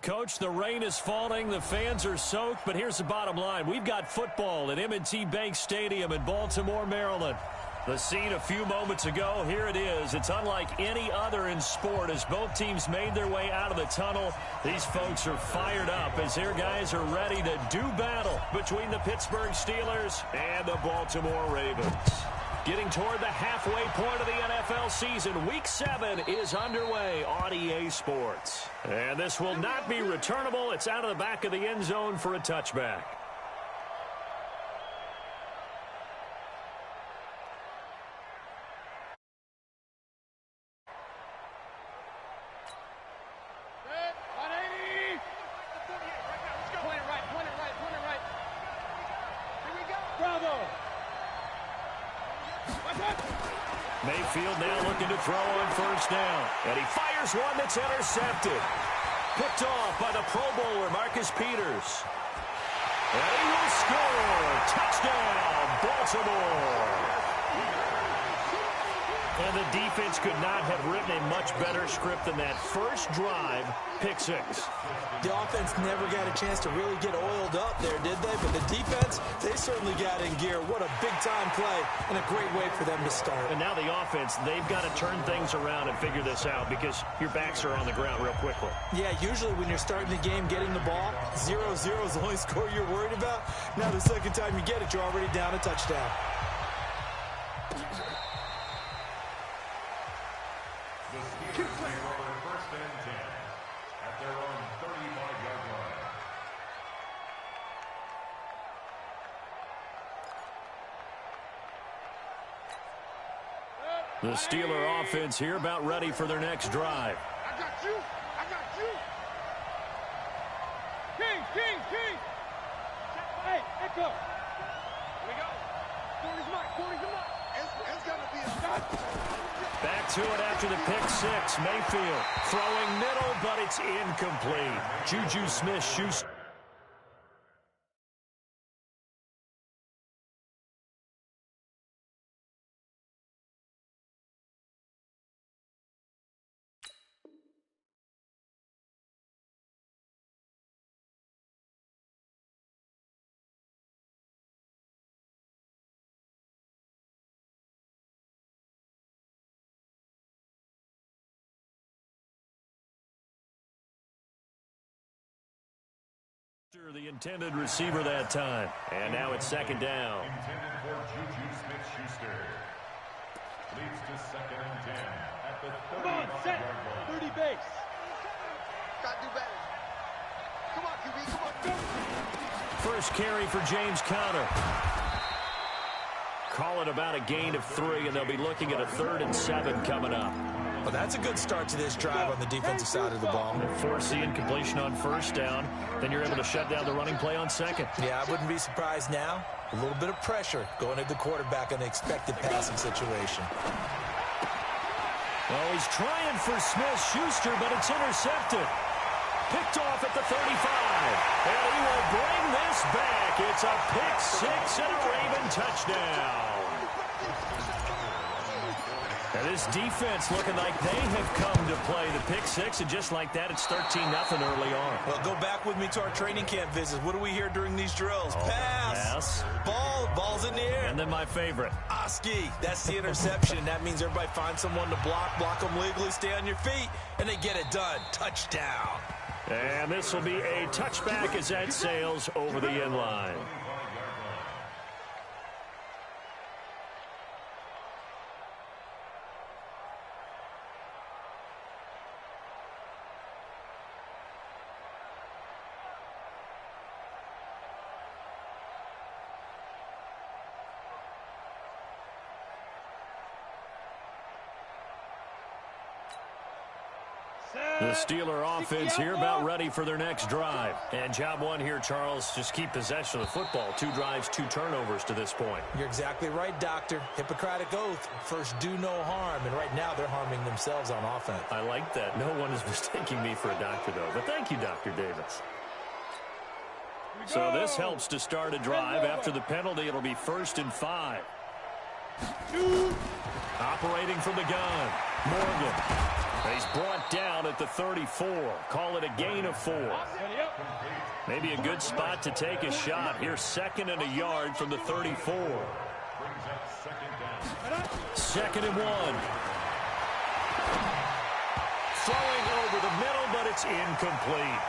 Coach, the rain is falling, the fans are soaked, but here's the bottom line. We've got football at M&T Bank Stadium in Baltimore, Maryland. The scene a few moments ago, here it is. It's unlike any other in sport as both teams made their way out of the tunnel. These folks are fired up as their guys are ready to do battle between the Pittsburgh Steelers and the Baltimore Ravens. Getting toward the halfway point of the NFL season, Week 7 is underway on EA Sports. And this will not be returnable. It's out of the back of the end zone for a touchback. Mayfield now looking to throw on first down. And he fires one that's intercepted. Picked off by the Pro Bowler, Marcus Peters. And he will score. Touchdown, Baltimore. And the defense could not have written a much better script than that. First drive, pick six. The offense never got a chance to really get oiled up there, did they? But the defense, they certainly got in gear. What a big-time play and a great way for them to start. And now the offense, they've got to turn things around and figure this out because your backs are on the ground real quickly. Yeah, usually when you're starting the game, getting the ball, 0-0 is the only score you're worried about. Now the second time you get it, you're already down a touchdown. The Steeler offense here about ready for their next drive. I got you. I got you. King. Hey, echo. Here we go. 40's mark. It's going to be a shot. Back to it after the pick six. Mayfield throwing middle, but it's incomplete. Juju Smith-Schuster. The intended receiver that time. And now it's second down. Intended for Juju Smith-Schuster. Leads to second and 10 at the 35-yard line. 30 base. Got to do better. Come on, QB. Come on, go. First carry for James Conner. Call it about a gain of 3, and they'll be looking at a 3rd and 7 coming up. Well, that's a good start to this drive on the defensive side of the ball. Force the incompletion on first down. Then you're able to shut down the running play on second. Yeah, I wouldn't be surprised now. A little bit of pressure going at the quarterback in the expected passing situation. Well, he's trying for Smith-Schuster, but it's intercepted. Picked off at the 35. And he will bring this back. It's a pick six and a Raven touchdown. And this defense looking like they have come to play the pick six, and just like that, it's 13-0 early on. Well, go back with me to our training camp visits. What do we hear during these drills? Pass. Ball's in the air. And then my favorite. Oski. That's the interception. That means everybody finds someone to block them legally, stay on your feet, and they get it done. Touchdown. And this will be a touchback as that sails over the end line. The Steeler offense here about ready for their next drive. And job one here, Charles, just keep possession of the football. 2 drives, 2 turnovers to this point. You're exactly right, Doctor. Hippocratic oath. First, do no harm. And right now, they're harming themselves on offense. I like that. No one is mistaking me for a doctor, though. But thank you, Dr. Davis. So this helps to start a drive. After the penalty, it'll be 1st and 5. Operating from the gun, Morgan. He's brought down at the 34. Call it a gain of 4. Maybe a good spot to take a shot. Here's 2nd and a yard from the 34. Second and 1. Throwing over the middle, but it's incomplete.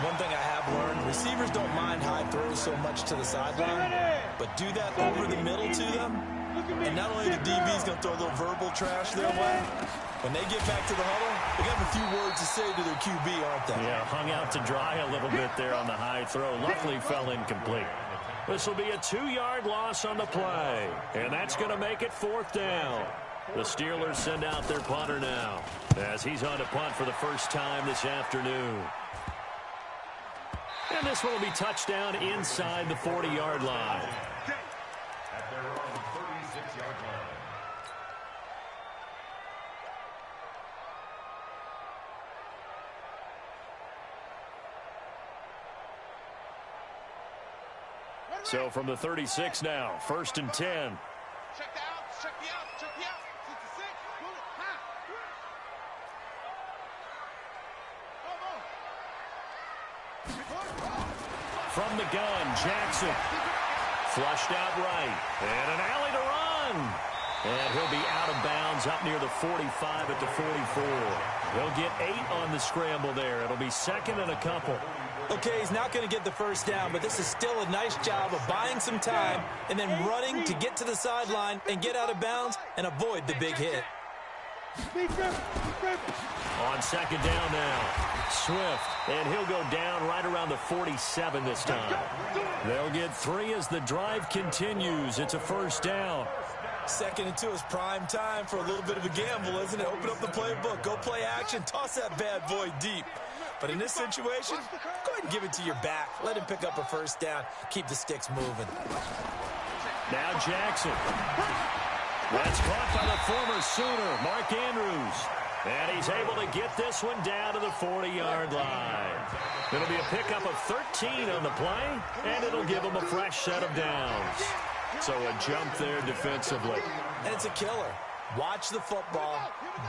One thing I have learned, receivers don't mind high throws so much to the sideline, but do that over the middle to them, and not only the DB's going to throw a little verbal trash their way, when they get back to the huddle, they got a few words to say to their QB, aren't they? Yeah, hung out to dry a little bit there on the high throw. Luckily fell incomplete. This will be a 2-yard loss on the play, and that's going to make it 4th down. The Steelers send out their punter now as he's on to punt for the first time this afternoon. And this one will be touchdown inside the 40-yard line. At their own 36-yard line. So from the 36 now, 1st and 10. Check the out, check the out, check the out. 66, pull it, high. From the gun, Jackson. Flushed out right. And an alley to run. And he'll be out of bounds up near the 45 at the 44. He'll get 8 on the scramble there. It'll be 2nd and a couple. Okay, he's not going to get the first down, but this is still a nice job of buying some time and then running to get to the sideline and get out of bounds and avoid the big hit. On 2nd down now, Swift, and he'll go down right around the 47 this time. They'll get 3 as the drive continues. It's a 1st down. 2nd and 2 is prime time for a little bit of a gamble, isn't it? Open up the playbook, go play action, toss that bad boy deep. But in this situation, go ahead and give it to your back. Let him pick up a 1st down. Keep the sticks moving. Now Jackson. That's caught by the former Sooner, Mark Andrews. And he's able to get this one down to the 40-yard line. It'll be a pickup of 13 on the play, and it'll give him a fresh set of downs. So a jump there defensively. And it's a killer. Watch the football.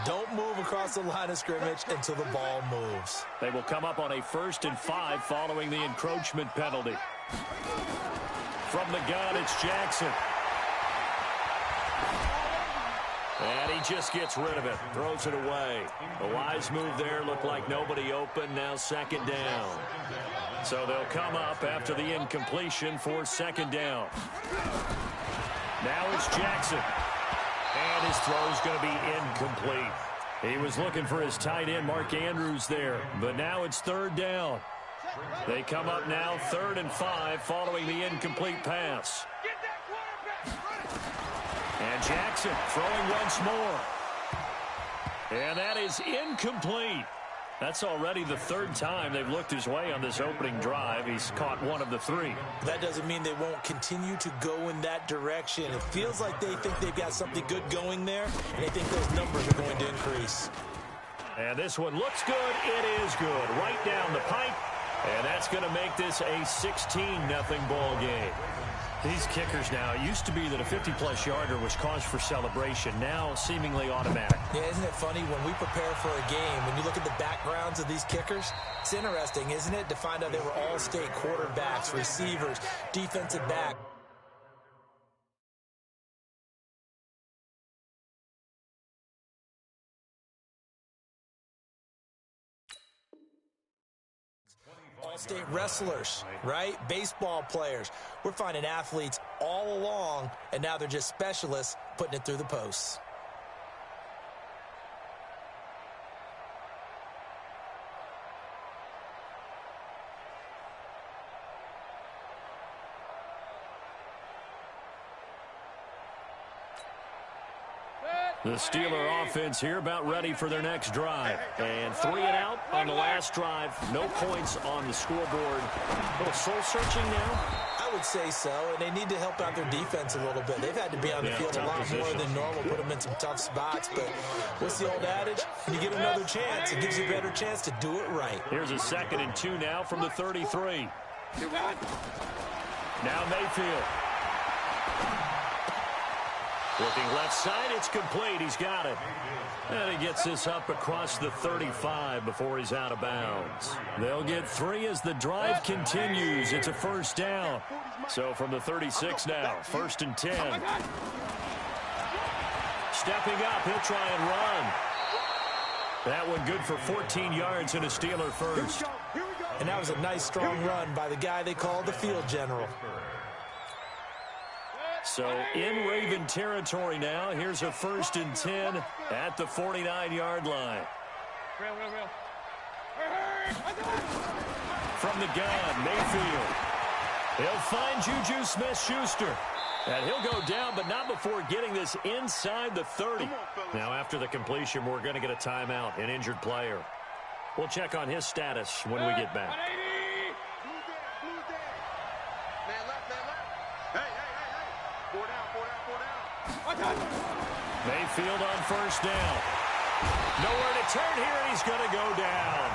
Don't move across the line of scrimmage until the ball moves. They will come up on a 1st and 5 following the encroachment penalty. From the gun, it's Jackson. And he just gets rid of it, throws it away. A wise move there, looked like nobody open, now 2nd down. So they'll come up after the incompletion for 2nd down. Now it's Jackson. And his throw's going to be incomplete. He was looking for his tight end, Mark Andrews, there. But now it's 3rd down. They come up now 3rd and 5 following the incomplete pass. And Jackson throwing once more. And that is incomplete. That's already the 3rd time they've looked his way on this opening drive. He's caught 1 of the 3. That doesn't mean they won't continue to go in that direction. It feels like they think they've got something good going there, and they think those numbers are going to increase. And this one looks good. It is good. Right down the pipe. And that's going to make this a 16-0 ball game. These kickers now, it used to be that a 50-plus yarder was cause for celebration. Now, seemingly automatic. Yeah, isn't it funny? When we prepare for a game, when you look at the backgrounds of these kickers, it's interesting, isn't it, to find out they were all-state quarterbacks, receivers, defensive back. All-state wrestlers, right? Baseball players. We're finding athletes all along, and now they're just specialists putting it through the posts. The Steeler offense here about ready for their next drive. And 3 and out on the last drive. No points on the scoreboard. A little soul-searching now? I would say so, and they need to help out their defense a little bit. They've had to be on the field a lot more than normal, put them in some tough spots. But what's the old adage? When you get another chance, it gives you a better chance to do it right. Here's a 2nd and 2 now from the 33. Now Mayfield. Looking left side, it's complete. He's got it. And he gets this up across the 35 before he's out of bounds. They'll get 3 as the drive continues. It's a first down. So from the 36 now, 1st and 10. Stepping up, he'll try and run. That one good for 14 yards and a Steeler first. And that was a nice, strong run by the guy they called the field general. So in Raven territory now. Here's a 1st and 10 at the 49-yard line. From the gun, Mayfield. He'll find Juju Smith-Schuster. And he'll go down, but not before getting this inside the 30. Now, after the completion, we're going to get a timeout, an injured player. We'll check on his status when we get back. Mayfield on 1st down. Nowhere to turn here, and he's going to go down.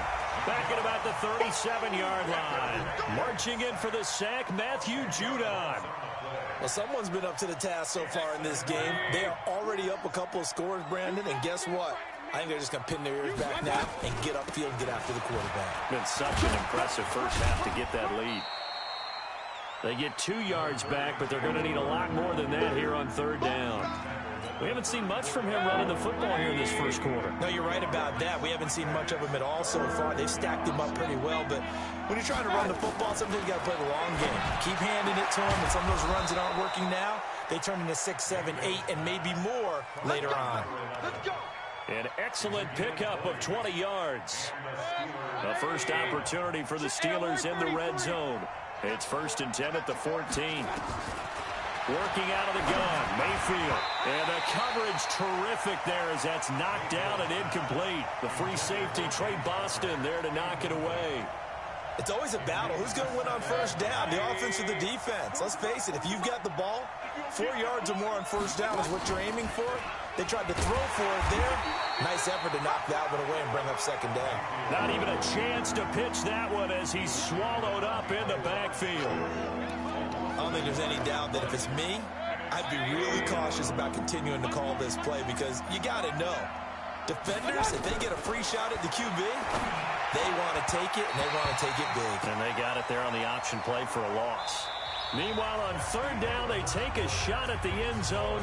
Back at about the 37-yard line. Marching in for the sack, Matthew Judon. Well, someone's been up to the task so far in this game. They are already up a couple of scores, Brandon, and guess what? I think they're just going to pin their ears back now and get upfield and get after the quarterback. Been such an impressive first half to get that lead. They get 2 yards back, but they're going to need a lot more than that here on 3rd down. We haven't seen much from him running the football here in this first quarter. No, you're right about that. We haven't seen much of him at all so far. They've stacked him up pretty well, but when you're trying to run the football, sometimes you got to play the long game. Keep handing it to him, and some of those runs that aren't working now, they turn into 6, 7, 8, and maybe more later on. Let's go. An excellent pickup of 20 yards. The first opportunity for the Steelers in the red zone. It's 1st and 10 at the 14. Working out of the gun, Mayfield. And the coverage terrific there as that's knocked down and incomplete. The free safety, Trey Boston, there to knock it away. It's always a battle. Who's going to win on 1st down, the offense or the defense? Let's face it, if you've got the ball, 4 yards or more on 1st down is what you're aiming for. They tried to throw for it there. Nice effort to knock that one away and bring up 2nd down. Not even a chance to pitch that one as he's swallowed up in the backfield. I don't think there's any doubt that if it's me, I'd be really cautious about continuing to call this play because you got to know. Defenders, if they get a free shot at the QB, they want to take it, and they want to take it big. And they got it there on the option play for a loss. Meanwhile, on 3rd down, they take a shot at the end zone,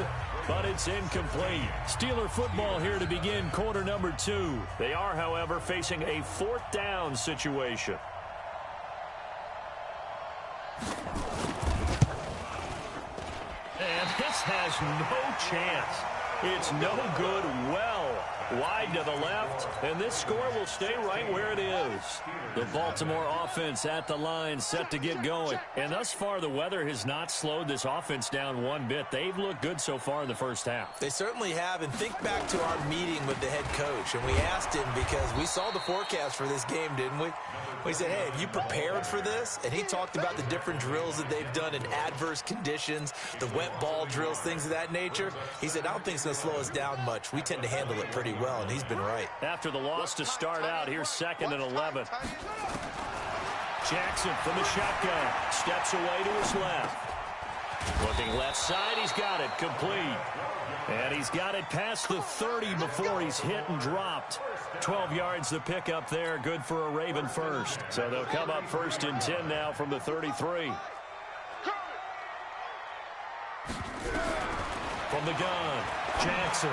but it's incomplete. Steeler football here to begin quarter number 2. They are, however, facing a 4th down situation. And this has no chance. It's no good. Well wide to the left, and this score will stay right where it is. The Baltimore offense at the line, set to get going. And thus far, the weather has not slowed this offense down one bit. They've looked good so far in the first half. They certainly have, and think back to our meeting with the head coach, and we asked him because we saw the forecast for this game, didn't we? We said, hey, have you prepared for this? And he talked about the different drills that they've done in adverse conditions, the wet ball drills, things of that nature. He said, I don't think it's going to slow us down much. We tend to handle it pretty well, and he's been right. After the loss to start out, here's 2nd and 11. Jackson from the shotgun. Steps away to his left. Looking left side, he's got it. Complete. And he's got it past the 30 before he's hit and dropped. 12 yards the pickup there. Good for a Raven first. So they'll come up 1st and 10 now from the 33. From the gun, Jackson.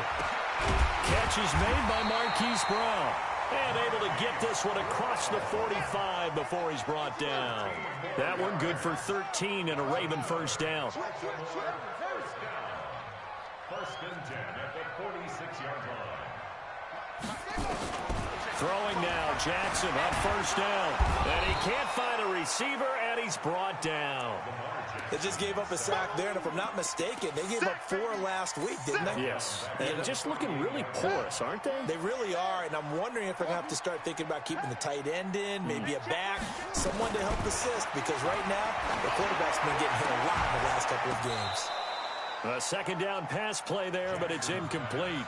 Catch is made by Marquise Brown. And able to get this one across the 45 before he's brought down. That one good for 13 and a Raven 1st down. 1st and 10 at the 46-yard line. Throwing now, Jackson on 1st down. And he can't find a receiver, and he's brought down. They just gave up a sack there, and if I'm not mistaken, they gave up 4 last week, didn't they? Yes. And just looking really porous, aren't they? They really are, and I'm wondering if they're going to have to start thinking about keeping the tight end in, maybe a back, someone to help assist, because right now, the quarterback's been getting hit a lot in the last couple of games. A 2nd down pass play there, but it's incomplete.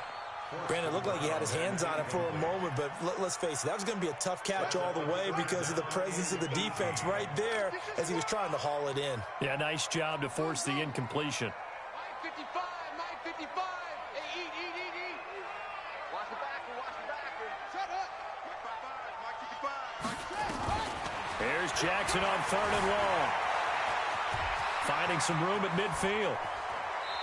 Brandon, it looked like he had his hands on it for a moment, but let's face it, that was going to be a tough catch all the way because of the presence of the defense right there as he was trying to haul it in. Yeah, nice job to force the incompletion. 55. Hey, eat. Watch the backer. Shut up. Mark 55. Here's Jackson on 3rd and long. Finding some room at midfield.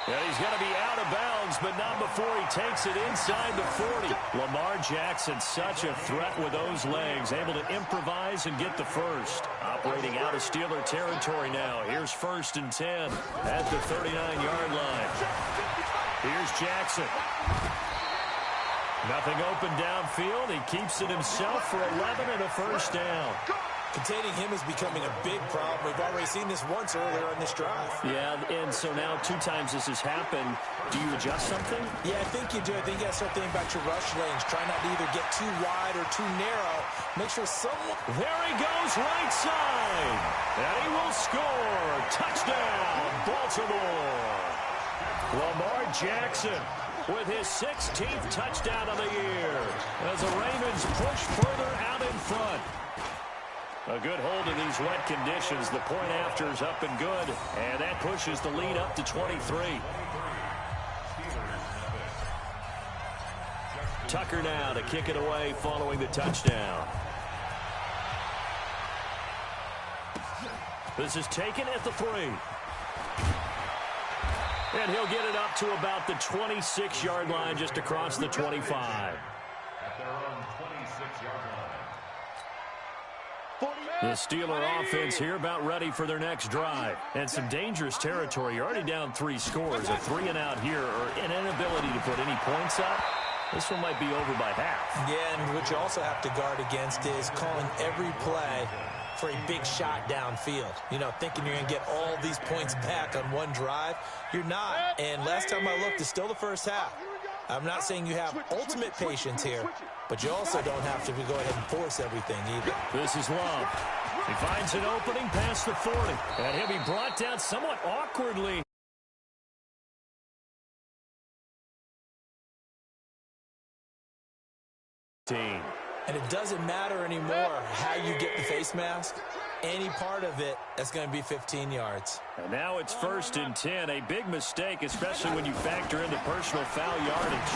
And he's going to be out of bounds, but not before he takes it inside the 40. Lamar Jackson, such a threat with those legs, able to improvise and get the first. Operating out of Steeler territory now. Here's 1st and 10 at the 39-yard line. Here's Jackson. Nothing open downfield. He keeps it himself for 11 and a first down. Containing him is becoming a big problem. We've already seen this once earlier on this drive. Yeah, and so now 2 times this has happened. Do you adjust something? Yeah, I think you do. I think you got to start thinking about your rush lanes. Try not to either get too wide or too narrow. Make sure someone... There he goes, right side. And he will score. Touchdown, Baltimore. Lamar Jackson with his 16th touchdown of the year as the Ravens push further out in front. A good hold in these wet conditions. The point after is up and good, and that pushes the lead up to 23. Tucker now to kick it away following the touchdown. This is taken at the 3. And he'll get it up to about the 26-yard line, just across the 25. At their own 26-yard line. The Steeler offense here about ready for their next drive. And some dangerous territory. You're already down 3 scores. A 3 and out here, or an inability to put any points up. This one might be over by half. Yeah, and what you also have to guard against is calling every play for a big shot downfield. You know, thinking you're going to get all these points back on one drive. You're not. And last time I looked, it's still the first half. I'm not saying you have ultimate patience here, but you also don't have to go ahead and force everything either. This is Love. He finds an opening past the 40, and he'll be brought down somewhat awkwardly. And it doesn't matter anymore how you get the face mask. Any part of it, that's going to be 15 yards. And now it's 1st and 10. A big mistake, especially when you factor in the personal foul yardage.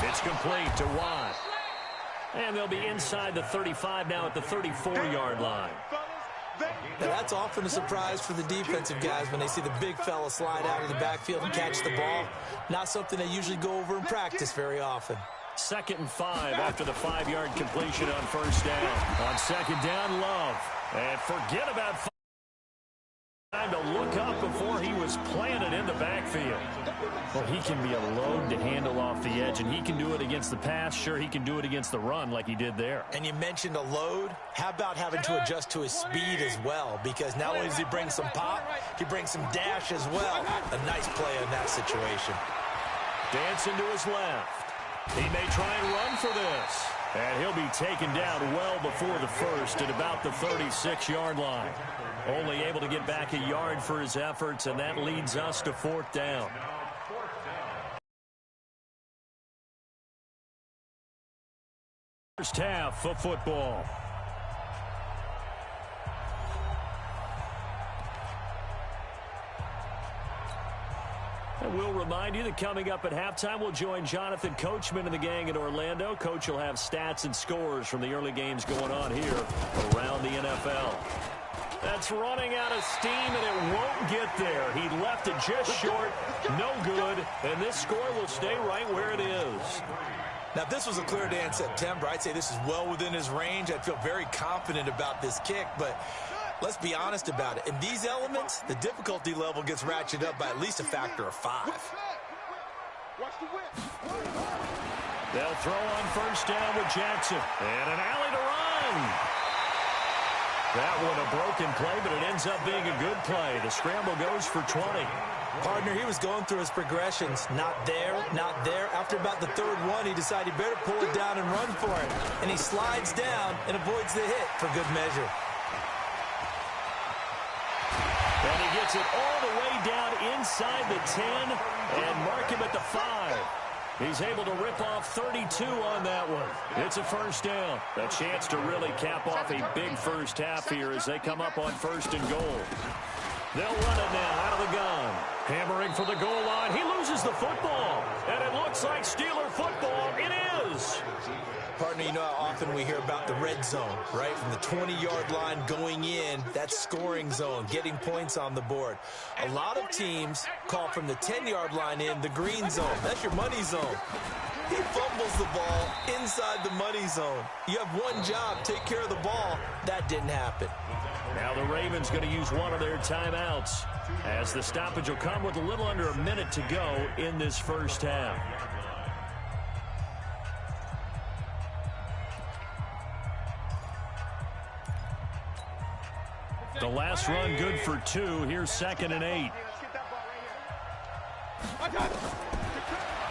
It's complete to Watt. And they'll be inside the 35 now at the 34-yard line. Now, that's often a surprise for the defensive guys when they see the big fella slide out of the backfield and catch the ball. Not something they usually go over in practice very often. 2nd and 5 after the 5-yard completion on 1st down. On 2nd down, Love. And forget about time to look up before he was planted in the backfield. Well, he can be a load to handle off the edge, and he can do it against the pass. Sure, he can do it against the run like he did there. And you mentioned a load. How about having to adjust to his speed as well? Because not only does he bring some pop, he brings some dash as well. A nice play in that situation. Dancing to his left. He may try and run for this. And he'll be taken down well before the first at about the 36-yard line. Only able to get back a yard for his efforts, and that leads us to 4th down. First half of football. And we'll remind you that coming up at halftime, we'll join Jonathan Coachman and the gang in Orlando. Coach will have stats and scores from the early games going on here around the NFL. That's running out of steam, and it won't get there. He left it just short, no good, and this score will stay right where it is. Now, if this was a clear day in September, I'd say this is well within his range. I'd feel very confident about this kick, but let's be honest about it. In these elements, the difficulty level gets ratcheted up by at least a factor of 5. They'll throw on 1st down with Jackson, and an alley to run. That one a broken play, but it ends up being a good play. The scramble goes for 20. Partner, he was going through his progressions. Not there, not there. After about the 3rd one, he decided he better pull it down and run for it. And he slides down and avoids the hit for good measure. And he gets it all the way down inside the 10 and mark him at the 5. He's able to rip off 32 on that one. It's a 1st down. A chance to really cap off a big first half here as they come up on 1st and goal. They'll run it now out of the gun. Hammering for the goal line. He loses the football. And it looks like Steeler football. It is. Partner, you know how often we hear about the red zone, right? From the 20-yard line going in, that's scoring zone, getting points on the board. A lot of teams call from the 10-yard line in the green zone. That's your money zone. He fumbles the ball inside the money zone. You have one job, take care of the ball. That didn't happen. Now the Ravens going to use one of their timeouts as the stoppage will come with a little under a minute to go in this first half. The last run good for 2. Here's 2nd and 8.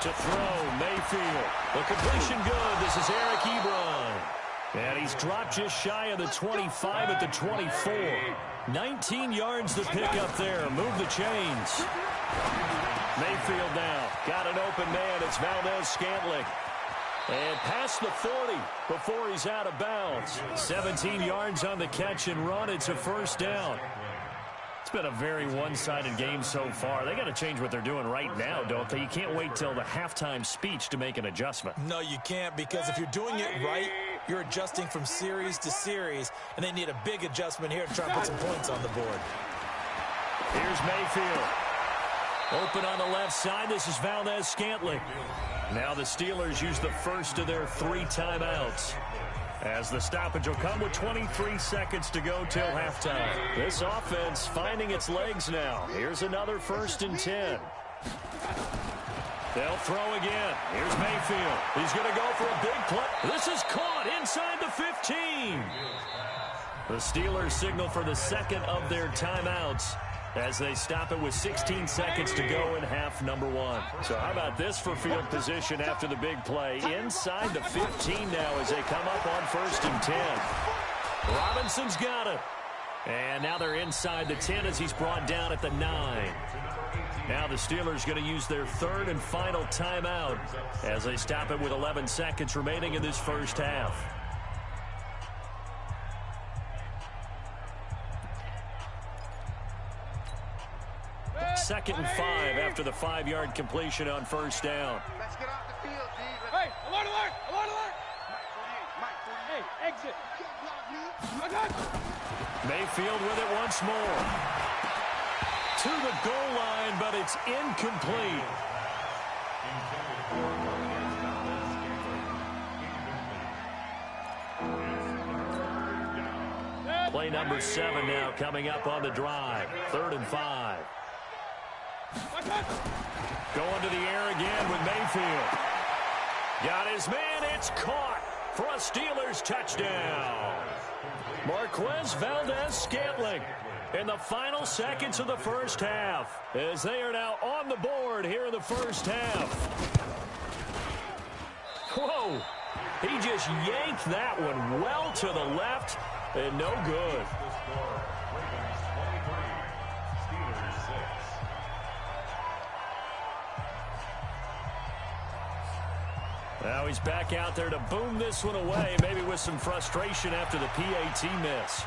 To throw, Mayfield. The completion good. This is Eric Ebron. And he's dropped just shy of the 25 at the 24. 19 yards to pick up there. Move the chains. Mayfield now. Got an open man. It's Valdez-Scantling. And past the 40 before he's out of bounds. 17 yards on the catch and run. It's a first down. It's been a very one-sided game so far. They got to change what they're doing right now, don't they? You can't wait till the halftime speech to make an adjustment. No, you can't, because if you're doing it right, you're adjusting from series to series, and they need a big adjustment here to try and put some points on the board. Here's Mayfield. Open on the left side. This is Valdez-Scantling. Now the Steelers use the first of their 3 timeouts, as the stoppage will come with 23 seconds to go till halftime. This offense finding its legs now. Here's another 1st and 10. They'll throw again. Here's Mayfield. He's going to go for a big play. This is caught inside the 15. The Steelers signal for the second of their timeouts as they stop it with 16 seconds to go in half number 1. So how about this for field position after the big play? Inside the 15 now as they come up on 1st and 10. Robinson's got it. And now they're inside the 10 as he's brought down at the 9. Now the Steelers going to use their 3rd and final timeout as they stop it with 11 seconds remaining in this first half. Second and 5 after the 5-yard completion on 1st down. Let's get off the field, G. Hey, alert, alert, alert, alert. Hey, exit. Mayfield with it once more. To the goal line, but it's incomplete. Play number 7 now coming up on the drive. 3rd and 5. Going to the air again with Mayfield. Got his man. It's caught for a Steelers touchdown. Marquez Valdez-Scantling in the final seconds of the first half as they are now on the board here in the first half. Whoa. He just yanked that one well to the left and no good. Now he's back out there to boom this one away, maybe with some frustration after the PAT miss.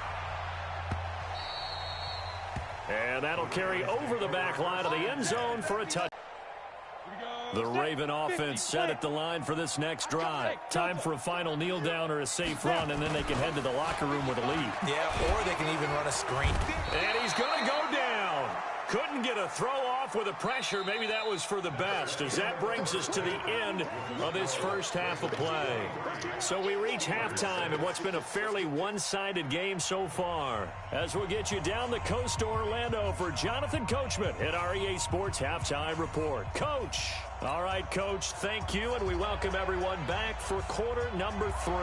And that'll carry over the back line of the end zone for a touchdown. The Raven offense set at the line for this next drive. Time for a final kneel down or a safe run, and then they can head to the locker room with a lead. Yeah, or they can even run a screen. And he's going to go down. Couldn't get a throw off with the pressure. Maybe that was for the best, as that brings us to the end of this first half of play. So we reach halftime in what's been a fairly one-sided game so far. As we'll get you down the coast to Orlando for Jonathan Coachman at our EA Sports Halftime Report. Coach. All right, Coach, thank you, and we welcome everyone back for quarter number 3.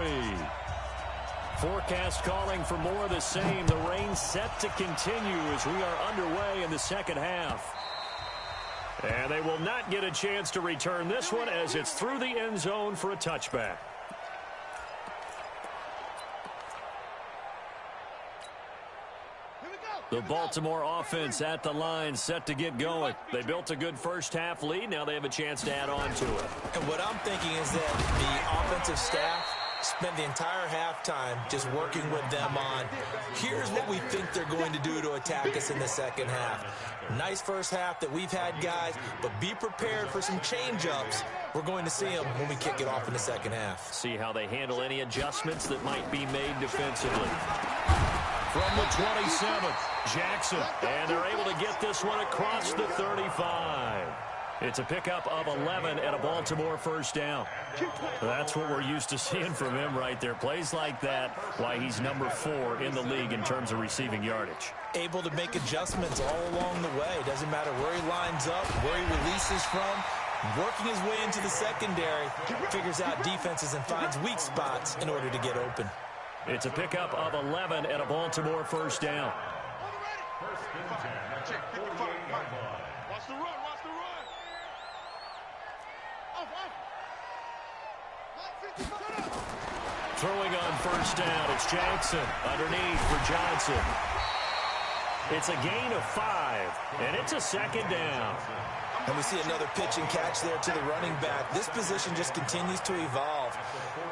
Forecast calling for more of the same. The rain set to continue as we are underway in the second half. And they will not get a chance to return this one as it's through the end zone for a touchback. The Baltimore offense at the line set to get going. They built a good first half lead. Now they have a chance to add on to it. And what I'm thinking is that the offensive staff spent the entire halftime just working with them on, here's what we think they're going to do to attack us in the second half. Nice first half that we've had, guys, but be prepared for some change-ups. We're going to see them when we kick it off in the second half. See how they handle any adjustments that might be made defensively. From the 27, Jackson, and they're able to get this one across the 35. It's a pickup of 11 and a Baltimore first down. That's what we're used to seeing from him right there. Plays like that, why he's number 4 in the league in terms of receiving yardage. Able to make adjustments all along the way. Doesn't matter where he lines up, where he releases from. Working his way into the secondary, figures out defenses and finds weak spots in order to get open. It's a pickup of 11 and a Baltimore first down. First and 10 at the 48-yard line. Watch the run, watch the run. Throwing on first down, it's Jackson underneath for Johnson. It's a gain of 5, and it's a second down. And we see another pitch and catch there to the running back. This position just continues to evolve.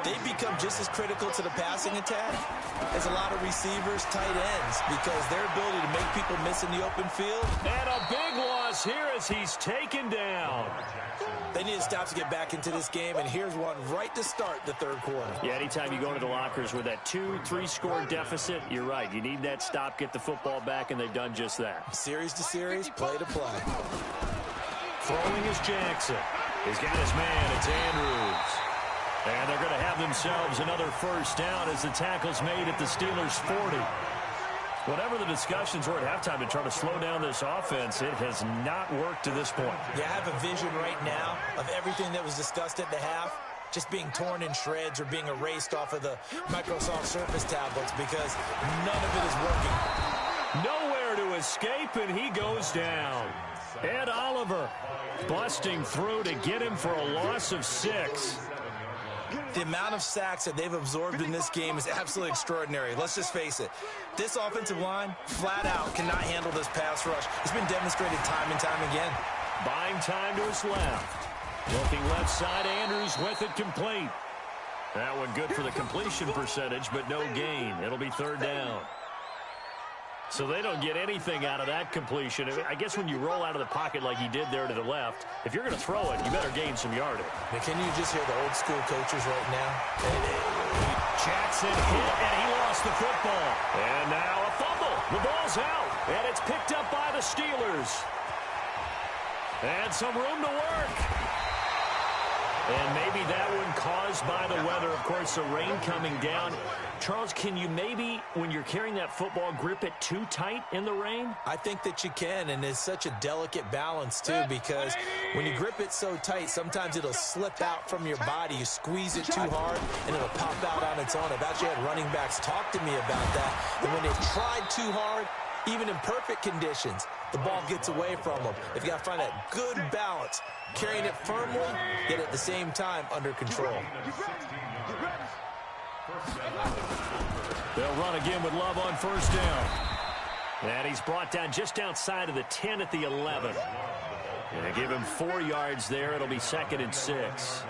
They become just as critical to the passing attack as a lot of receivers, tight ends, because their ability to make people miss in the open field. And a big loss here as he's taken down. They need to stop to get back into this game, and here's one right to start the third quarter. Yeah, anytime you go into the lockers with that 2-3 score deficit, you're right. You need that stop, get the football back, and they've done just that. Series to series, play to play. Throwing is Jackson. He's got his man. It's Andrews. And they're going to have themselves another first down as the tackle's made at the Steelers' 40. Whatever the discussions were at halftime to try to slow down this offense, it has not worked to this point. Yeah, I have a vision right now of everything that was discussed at the half just being torn in shreds or being erased off of the Microsoft Surface tablets because none of it is working. Nowhere to escape, and he goes down. Ed Oliver busting through to get him for a loss of 6. The amount of sacks that they've absorbed in this game is absolutely extraordinary. Let's just face it. This offensive line, flat out, cannot handle this pass rush. It's been demonstrated time and time again. Buying time to his left. Looking left side, Andrews with it complete. That one good for the completion percentage, but no gain. It'll be third down. So they don't get anything out of that completion. I guess when you roll out of the pocket like he did there to the left, if you're going to throw it, you better gain some yardage. Now, can you just hear the old school coaches right now? Jackson hit, and he lost the football. And now a fumble. The ball's out, and it's picked up by the Steelers. And some room to work. And maybe that one caused by the weather. Of course, the rain coming down. Charles, can you maybe, when you're carrying that football, grip it too tight in the rain? I think that you can, and it's such a delicate balance, too, because when you grip it so tight, sometimes it'll slip out from your body. You squeeze it too hard, and it'll pop out on its own. I've actually had running backs talk to me about that. And when they've tried too hard, even in perfect conditions, the ball gets away from them. They've got to find that good balance, carrying it firmly, yet at the same time under control. They'll run again with Love on first down. And he's brought down just outside of the 10 at the 11. And they give him 4 yards there. It'll be 2nd and 6.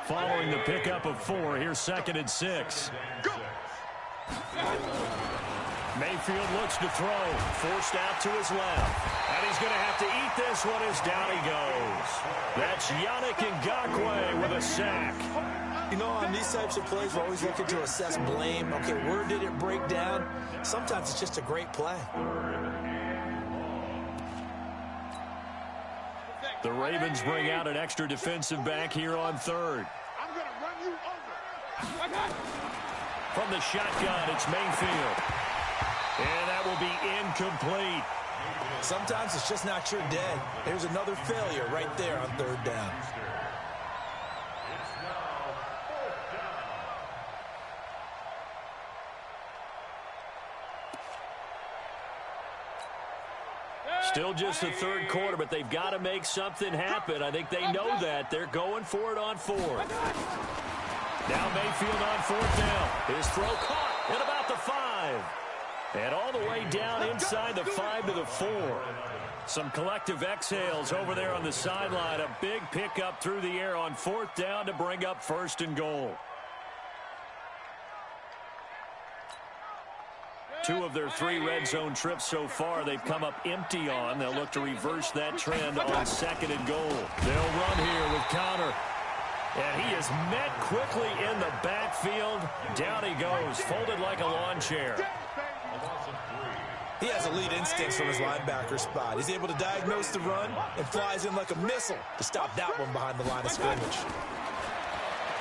Following the pickup of 4, here's 2nd and 6. Mayfield looks to throw, forced out to his left. And he's going to have to eat this one as down he goes. That's Yannick Ngakoue with a sack. You know, on these types of plays, we're always looking to assess blame. Okay, where did it break down? Sometimes it's just a great play. The Ravens bring out an extra defensive back here on 3rd. I'm going to run you over. From the shotgun, it's Mayfield. And that will be incomplete. Sometimes it's just not your day. There's another failure right there on 3rd down. Still just the 3rd quarter, but they've got to make something happen. I think they know that. They're going for it on 4th. Now Mayfield on 4th down. His throw caught at about the 5. And all the way down inside the 5 to the 4. Some collective exhales over there on the sideline. A big pickup through the air on 4th down to bring up 1st and goal. 2 of their 3 red zone trips so far, they've come up empty on. They'll look to reverse that trend on 2nd and goal. They'll run here with counter. And he is met quickly in the backfield. Down he goes, folded like a lawn chair. He has elite instincts from his linebacker spot. He's able to diagnose the run and flies in like a missile to stop that one behind the line of scrimmage.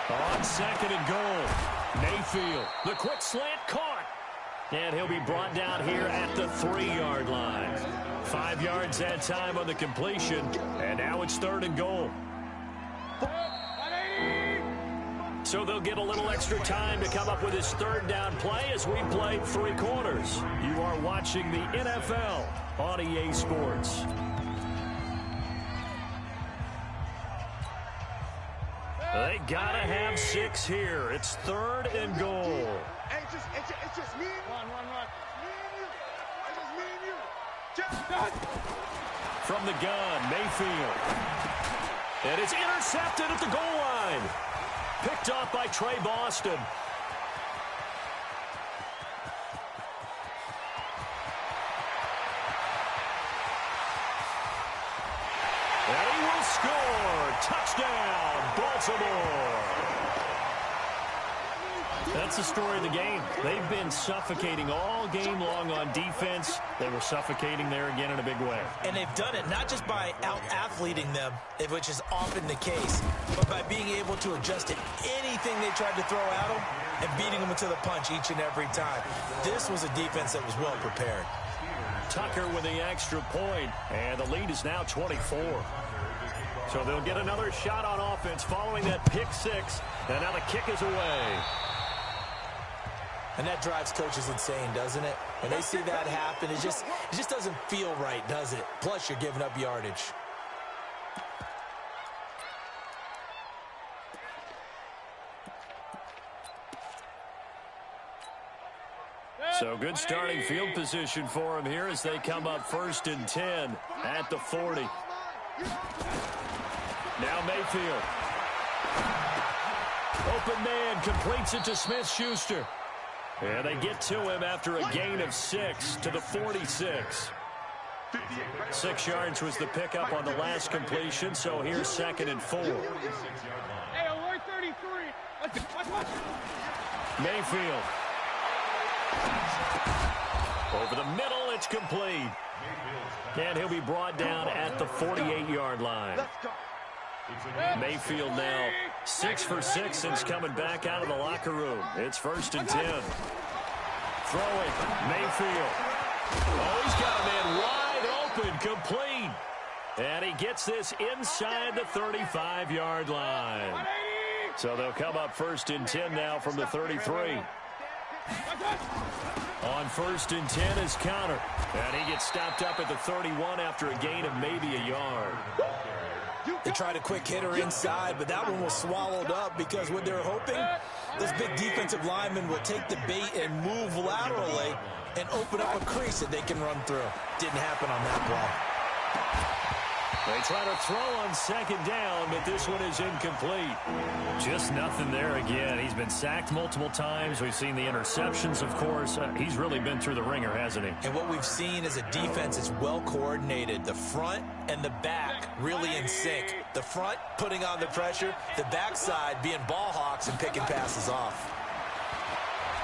On 2nd and goal, Mayfield, the quick slant caught. And he'll be brought down here at the 3-yard line. 5 yards that time on the completion, and now it's 3rd and goal. So they'll get a little extra time to come up with his 3rd down play as we play 3 quarters. You are watching the NFL on EA Sports. They gotta have 6 here. It's 3rd and goal. Hey, it's just me and you. Run. Me and you. It's just me and you. Just. From the gun, Mayfield. And it's intercepted at the goal line. Picked off by Trey Boston. And he will score. Touchdown, Baltimore. That's the story of the game. They've been suffocating all game long on defense. They were suffocating there again in a big way. And they've done it not just by out-athleting them, which is often the case, but by being able to adjust to anything they tried to throw at them and beating them into the punch each and every time. This was a defense that was well prepared. Tucker with the extra point, and the lead is now 24. So they'll get another shot on offense following that pick 6, and now the kick is away. And that drives coaches insane, doesn't it? When they see that happen, it just doesn't feel right, does it? Plus, you're giving up yardage. So good starting field position for him here as they come up 1st and 10 at the 40. Now Mayfield. Open man completes it to Smith-Schuster. And they get to him after a gain of 6 to the 46. 6 yards was the pickup on the last completion, so here's 2nd and 4. Hey, alert 33. Mayfield. Over the middle, it's complete. And he'll be brought down at the 48-yard line. Mayfield now 6 for 6 since coming back out of the locker room. It's 1st and 10. Throwing, Mayfield. Oh, he's got a man wide open, complete. And he gets this inside the 35-yard line. So they'll come up 1st and 10 now from the 33. On 1st and 10 is counter. And he gets stopped up at the 31 after a gain of maybe a yard. They tried a quick hitter inside, but that one was swallowed up because what they're hoping, this big defensive lineman will take the bait and move laterally and open up a crease that they can run through. Didn't happen on that play. They try to throw on 2nd down, but this one is incomplete. Just nothing there again. He's been sacked multiple times. We've seen the interceptions, of course. He's really been through the ringer, hasn't he? And what we've seen is a defense that's well coordinated. The front and the back really in sync. The front putting on the pressure, the backside being ball hawks and picking passes off.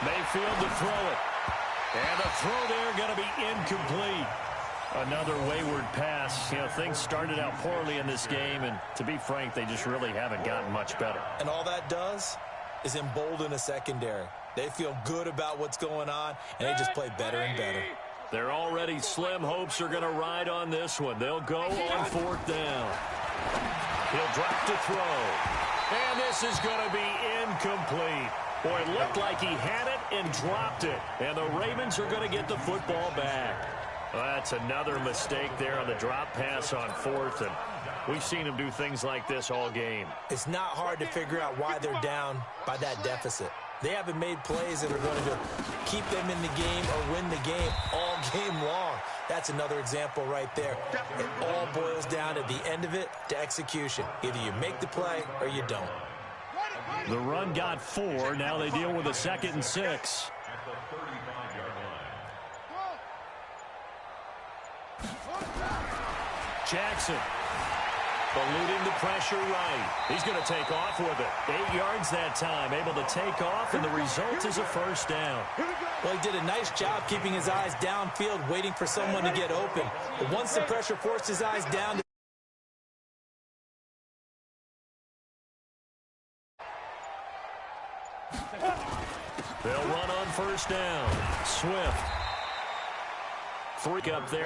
Mayfield to throw it. And the throw there going to be incomplete. Another wayward pass. You know, things started out poorly in this game, and to be frank, they just really haven't gotten much better. And all that does is embolden a secondary. They feel good about what's going on, and they just play better and better. Their already slim hopes are going to ride on this one. They'll go on 4th down. He'll drop to throw. And this is going to be incomplete. Boy, it looked like he had it and dropped it. And the Ravens are going to get the football back. Well, that's another mistake there on the drop pass on 4th, and we've seen him do things like this all game. It's not hard to figure out why they're down by that deficit. They haven't made plays that are going to keep them in the game or win the game all game long. That's another example right there. It all boils down at the end of it to execution. Either you make the play or you don't. The run got 4. Now they deal with a 2nd and 6. Jackson. Eluding the pressure right. He's going to take off with it. 8 yards that time. Able to take off, and the result is a first down. Well, he did a nice job keeping his eyes downfield, waiting for someone to get open. But once the pressure forced his eyes down, they'll run on first down. Swift. Freak up there.